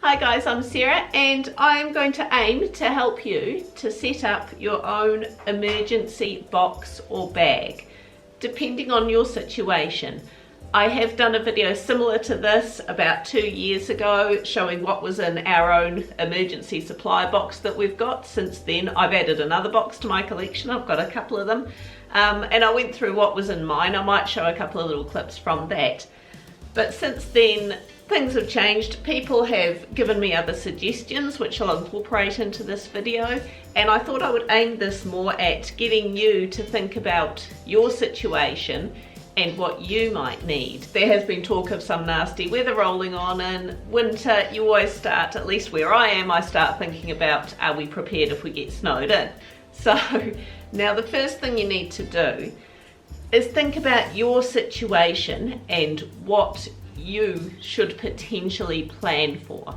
Hi guys, I'm Sarah and I'm going to aim to help you to set up your own emergency box or bag, depending on your situation. I have done a video similar to this about 2 years ago showing what was in our own emergency supply box that we've got. Since then I've added another box to my collection. I've got a couple of them and I went through what was in mine. I might show a couple of little clips from that. But since then things have changed. People have given me other suggestions which I'll incorporate into this video, and I thought I would aim this more at getting you to think about your situation and what you might need. There has been talk of some nasty weather rolling on in winter. You always start, at least where I am, I start thinking about, are we prepared if we get snowed in? So now the first thing you need to do is think about your situation and what you should potentially plan for.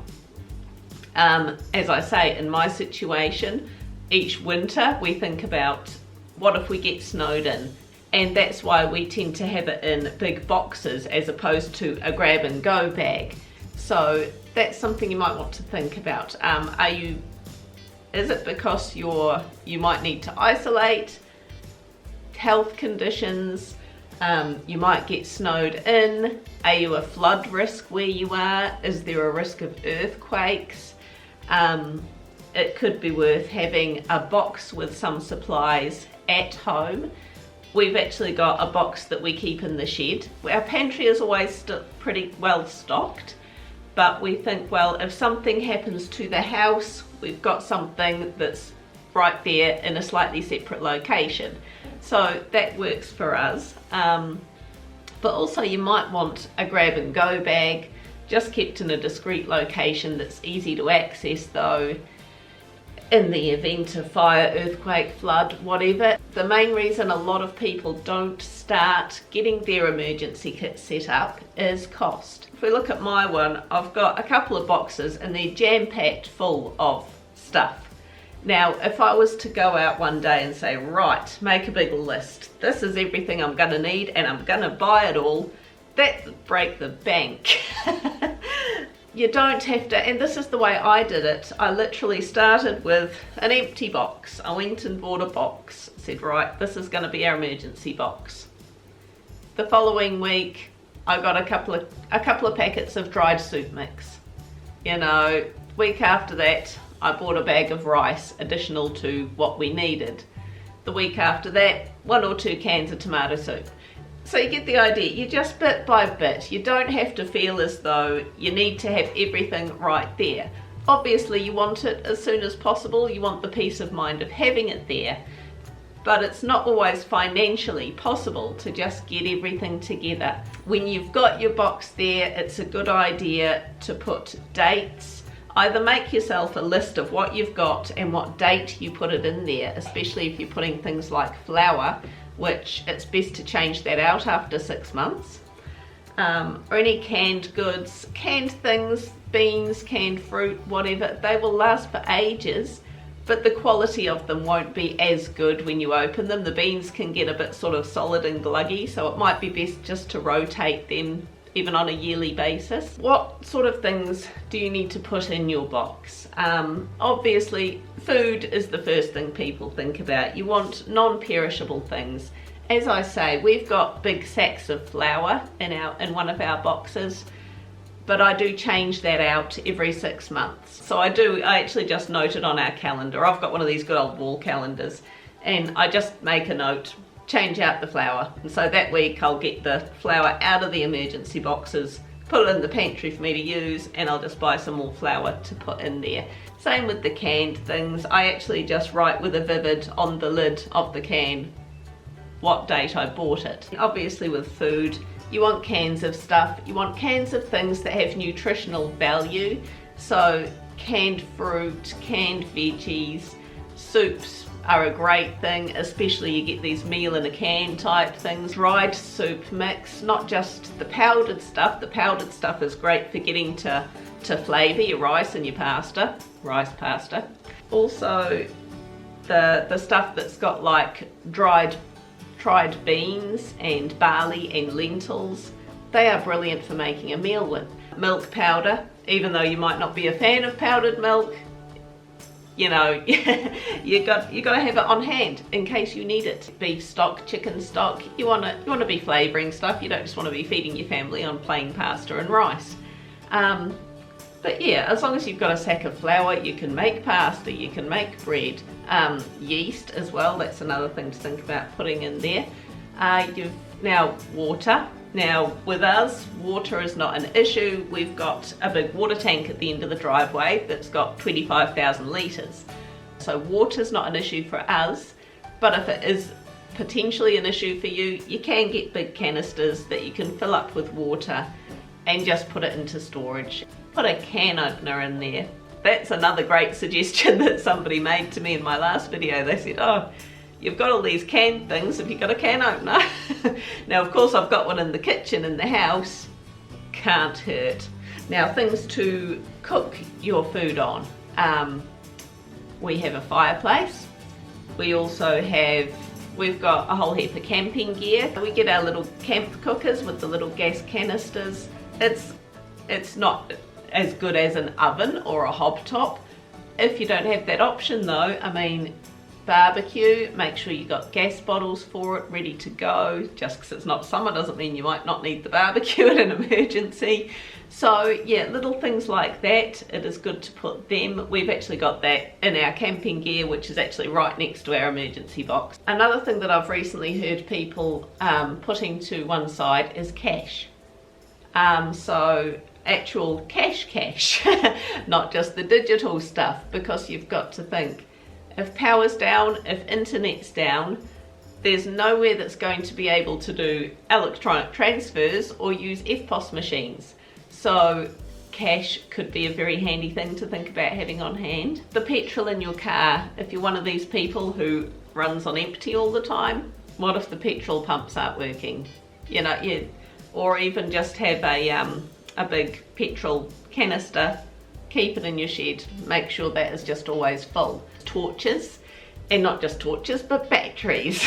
As I say, in my situation, each winter we think about what if we get snowed in, and that's why we tend to have it in big boxes as opposed to a grab and go bag. So that's something you might want to think about. Is it because you might need to isolate, health conditions, you might get snowed in? Are you a flood risk where you are? Is there a risk of earthquakes? It could be worth having a box with some supplies at home. We've actually got a box that we keep in the shed. Our pantry is always pretty well stocked, but we think, well, if something happens to the house, we've got something that's right there in a slightly separate location. So that works for us. But also you might want a grab and go bag, just kept in a discreet location that's easy to access though, in the event of fire, earthquake, flood, whatever. The main reason a lot of people don't start getting their emergency kit set up is cost. If we look at my one, I've got a couple of boxes and they're jam-packed full of stuff. Now, if I was to go out one day and say, right, make a big list, this is everything I'm gonna need and I'm gonna buy it all, that would break the bank. You don't have to, and this is the way I did it. I literally started with an empty box. I went and bought a box, said, right, this is gonna be our emergency box. The following week, I got a couple of packets of dried soup mix. You know, week after that, I bought a bag of rice additional to what we needed. The week after that, 1 or 2 cans of tomato soup. So you get the idea, you just bit by bit. You don't have to feel as though you need to have everything right there. Obviously you want it as soon as possible, you want the peace of mind of having it there, but it's not always financially possible to just get everything together. When you've got your box there, it's a good idea to put dates. Either make yourself a list of what you've got and what date you put it in there, especially if you're putting things like flour, which it's best to change that out after 6 months. Or any canned goods, canned things, beans, canned fruit, whatever, they will last for ages, but the quality of them won't be as good when you open them. The beans can get a bit sort of solid and gluggy, so it might be best just to rotate them even on a yearly basis. What sort of things do you need to put in your box? Obviously, food is the first thing people think about. You want non-perishable things. As I say, we've got big sacks of flour in one of our boxes, but I do change that out every 6 months. So I actually just note it on our calendar. I've got one of these good old wall calendars, and I just make a note, change out the flour, and so that week I'll get the flour out of the emergency boxes, put it in the pantry for me to use, and I'll just buy some more flour to put in there. Same with the canned things. I actually just write with a vivid on the lid of the can what date I bought it. Obviously with food, you want cans of stuff, you want cans of things that have nutritional value, so canned fruit, canned veggies, soups are a great thing, especially you get these meal in a can type things. Dried soup mix, not just the powdered stuff. The powdered stuff is great for getting to flavour your rice and your pasta, rice pasta. Also the stuff that's got like dried beans and barley and lentils, they are brilliant for making a meal with. Milk powder, even though you might not be a fan of powdered milk, you know, you got to have it on hand in case you need it. Beef stock, chicken stock, you want to be flavouring stuff. You don't just want to be feeding your family on plain pasta and rice. But yeah, as long as you've got a sack of flour, you can make pasta, you can make bread. Yeast as well, that's another thing to think about putting in there. Now water. Now with us, water is not an issue. We've got a big water tank at the end of the driveway that's got 25,000 litres. So water's not an issue for us, but if it is potentially an issue for you, you can get big canisters that you can fill up with water and just put it into storage. Put a can opener in there. That's another great suggestion that somebody made to me in my last video. They said, oh, you've got all these canned things, have you got a can opener? Now of course I've got one in the kitchen in the house, can't hurt. Now things to cook your food on. We have a fireplace. We've got a whole heap of camping gear. We get our little camp cookers with the little gas canisters. It's not as good as an oven or a hob top. If you don't have that option though, I mean, barbecue, make sure you got gas bottles for it ready to go. Just because it's not summer doesn't mean you might not need the barbecue in an emergency. So yeah, little things like that, it is good to put them. We've actually got that in our camping gear, which is actually right next to our emergency box. Another thing that I've recently heard people putting to one side is cash. So actual cash, not just the digital stuff, because you've got to think, if power's down, if internet's down, there's nowhere that's going to be able to do electronic transfers or use EFTPOS machines. So cash could be a very handy thing to think about having on hand. The petrol in your car, if you're one of these people who runs on empty all the time, what if the petrol pumps aren't working? You know, yeah. Or even just have a big petrol canister, keep it in your shed, make sure that is just always full. Torches, and not just torches, but batteries,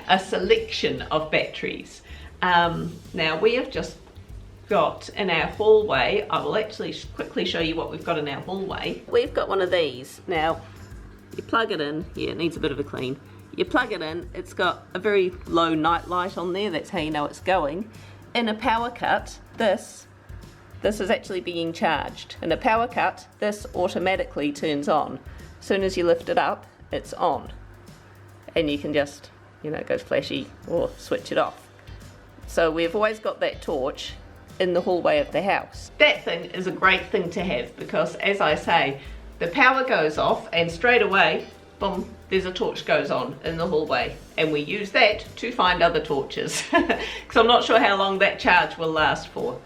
a selection of batteries. Now we have just got in our hallway, I will actually quickly show you what we've got in our hallway. We've got one of these. Now, you plug it in, yeah, it needs a bit of a clean. You plug it in, it's got a very low night light on there, that's how you know it's going. In a power cut, this is actually being charged. In a power cut, this automatically turns on. As soon as you lift it up, it's on. And you can just, you know, it goes flashy or switch it off. So we've always got that torch in the hallway of the house. That thing is a great thing to have because, as I say, the power goes off and straight away, boom, there's a torch goes on in the hallway, and we use that to find other torches because I'm not sure how long that charge will last for.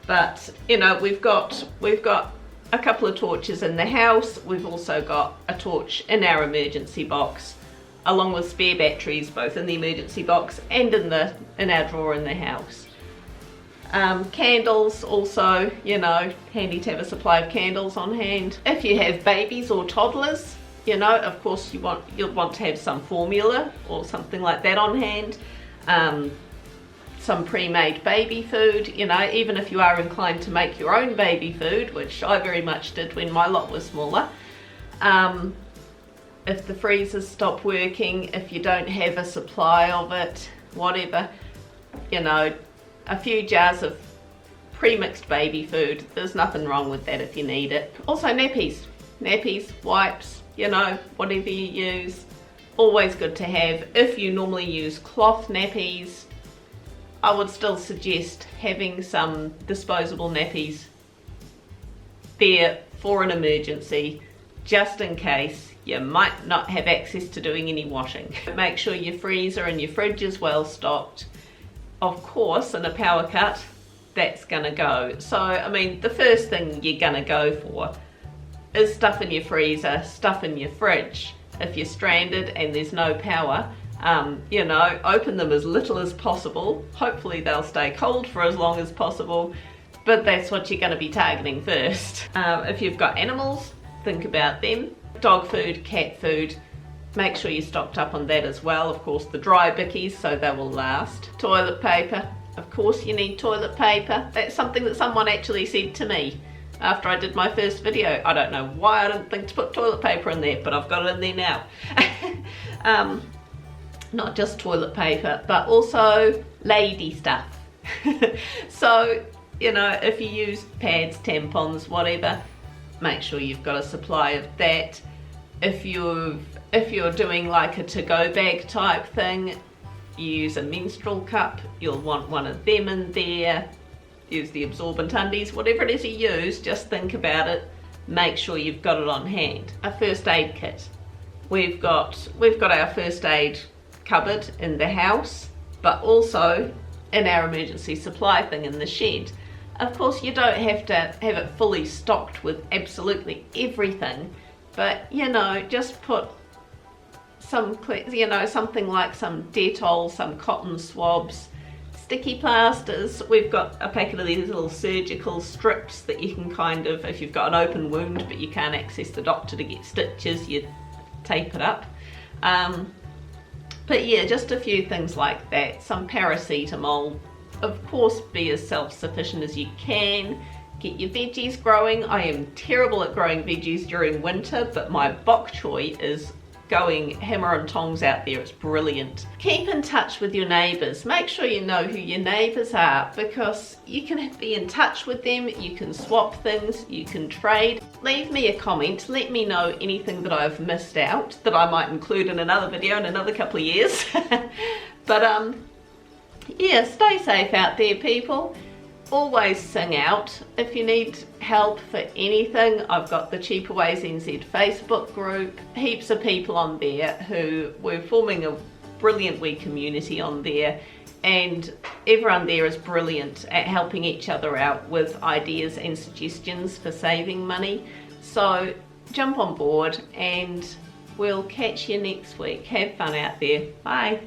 But you know, we've got a couple of torches in the house. We've also got a torch in our emergency box, along with spare batteries both in the emergency box and in our drawer in the house. Candles also, you know, handy to have a supply of candles on hand. If you have babies or toddlers, you know, of course you'll want to have some formula or something like that on hand. Some pre-made baby food, you know, even if you are inclined to make your own baby food, which I very much did when my lot was smaller. If the freezers stop working, if you don't have a supply of it, whatever, you know, a few jars of pre-mixed baby food, there's nothing wrong with that if you need it. Also nappies, wipes, you know, whatever you use, always good to have. If you normally use cloth nappies, I would still suggest having some disposable nappies there for an emergency, just in case you might not have access to doing any washing. Make sure your freezer and your fridge is well stocked. Of course, in a power cut, that's gonna go. So, I mean, the first thing you're gonna go for is stuff in your freezer, stuff in your fridge. If you're stranded and there's no power, you know, open them as little as possible. Hopefully they'll stay cold for as long as possible, but that's what you're gonna be targeting first. If you've got animals, think about them. Dog food, cat food, make sure you're stocked up on that as well. Of course, the dry bickies, so they will last. Toilet paper, of course you need toilet paper. That's something that someone actually said to me. after I did my first video. I don't know why I didn't think to put toilet paper in there, but I've got it in there now. Not just toilet paper, but also lady stuff. So, you know, if you use pads, tampons, whatever, make sure you've got a supply of that. If you're doing like a to-go bag type thing, you use a menstrual cup, you'll want one of them in there. Use the absorbent undies, whatever it is you use, just think about it, make sure you've got it on hand. A first aid kit. We've got our first aid cupboard in the house, but also in our emergency supply thing in the shed. Of course, you don't have to have it fully stocked with absolutely everything, but you know, just put some, you know, something like some Dettol, some cotton swabs, sticky plasters. We've got a packet of these little surgical strips that you can kind of, if you've got an open wound but you can't access the doctor to get stitches, you tape it up. But yeah, just a few things like that. Some paracetamol. Of course, be as self-sufficient as you can. Get your veggies growing. I am terrible at growing veggies during winter, but my bok choy is going hammer and tongs out there. It's brilliant. Keep in touch with your neighbours. Make sure you know who your neighbours are, because you can be in touch with them, you can swap things, you can trade. Leave me a comment, let me know anything that I've missed out that I might include in another video in another couple of years. But yeah, stay safe out there, people. Always sing out. If you need help for anything, I've got the Cheaper Ways NZ Facebook group. Heaps of people on there who we're forming a brilliant wee community on there, and everyone there is brilliant at helping each other out with ideas and suggestions for saving money. So jump on board and we'll catch you next week. Have fun out there. Bye.